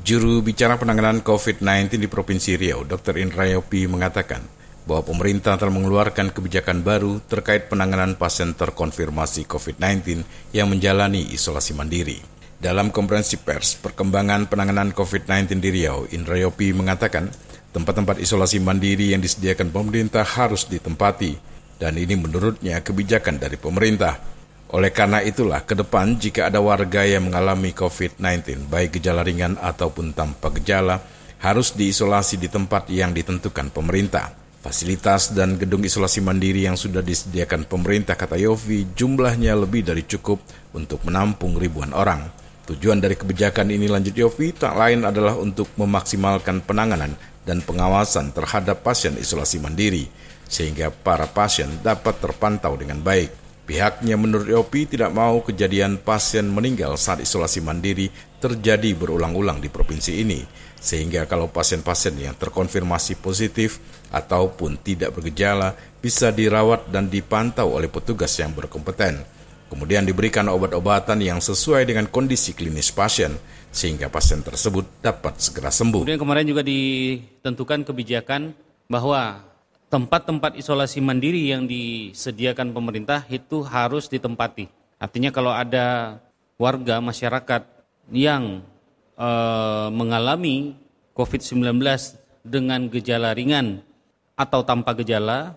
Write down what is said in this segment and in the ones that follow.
Juru bicara penanganan COVID-19 di Provinsi Riau, Dr. Indra Yopi, mengatakan bahwa pemerintah telah mengeluarkan kebijakan baru terkait penanganan pasien terkonfirmasi COVID-19 yang menjalani isolasi mandiri. Dalam konferensi pers perkembangan penanganan COVID-19 di Riau, Indra Yopi mengatakan tempat-tempat isolasi mandiri yang disediakan pemerintah harus ditempati, dan ini menurutnya kebijakan dari pemerintah. Oleh karena itulah, ke depan jika ada warga yang mengalami COVID-19, baik gejala ringan ataupun tanpa gejala, harus diisolasi di tempat yang ditentukan pemerintah. Fasilitas dan gedung isolasi mandiri yang sudah disediakan pemerintah, kata Yofi, jumlahnya lebih dari cukup untuk menampung ribuan orang. Tujuan dari kebijakan ini, lanjut Yofi, tak lain adalah untuk memaksimalkan penanganan dan pengawasan terhadap pasien isolasi mandiri, sehingga para pasien dapat terpantau dengan baik. Pihaknya menurut Yopi tidak mau kejadian pasien meninggal saat isolasi mandiri terjadi berulang-ulang di provinsi ini, sehingga kalau pasien-pasien yang terkonfirmasi positif ataupun tidak bergejala bisa dirawat dan dipantau oleh petugas yang berkompeten. Kemudian diberikan obat-obatan yang sesuai dengan kondisi klinis pasien, sehingga pasien tersebut dapat segera sembuh. Kemudian kemarin juga ditentukan kebijakan bahwa tempat-tempat isolasi mandiri yang disediakan pemerintah itu harus ditempati. Artinya kalau ada warga masyarakat yang mengalami COVID-19 dengan gejala ringan atau tanpa gejala,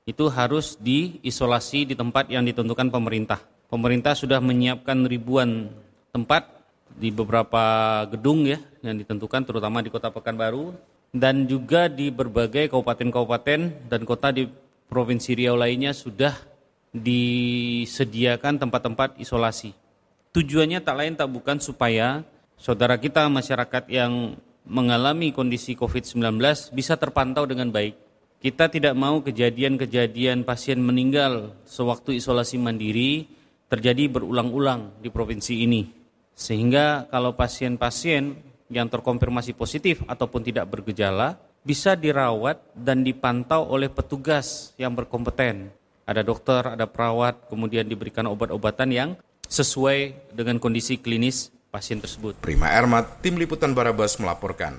itu harus diisolasi di tempat yang ditentukan pemerintah. Pemerintah sudah menyiapkan ribuan tempat di beberapa gedung ya yang ditentukan, terutama di Kota Pekanbaru, dan juga di berbagai kabupaten-kabupaten dan kota di Provinsi Riau lainnya sudah disediakan tempat-tempat isolasi. Tujuannya tak lain tak bukan supaya saudara kita masyarakat yang mengalami kondisi COVID-19 bisa terpantau dengan baik. Kita tidak mau kejadian-kejadian pasien meninggal sewaktu isolasi mandiri terjadi berulang-ulang di provinsi ini. Sehingga kalau pasien-pasien yang terkonfirmasi positif ataupun tidak bergejala bisa dirawat dan dipantau oleh petugas yang berkompeten. Ada dokter, ada perawat, kemudian diberikan obat-obatan yang sesuai dengan kondisi klinis pasien tersebut. Prima Ermat, Tim Liputan Barabas melaporkan.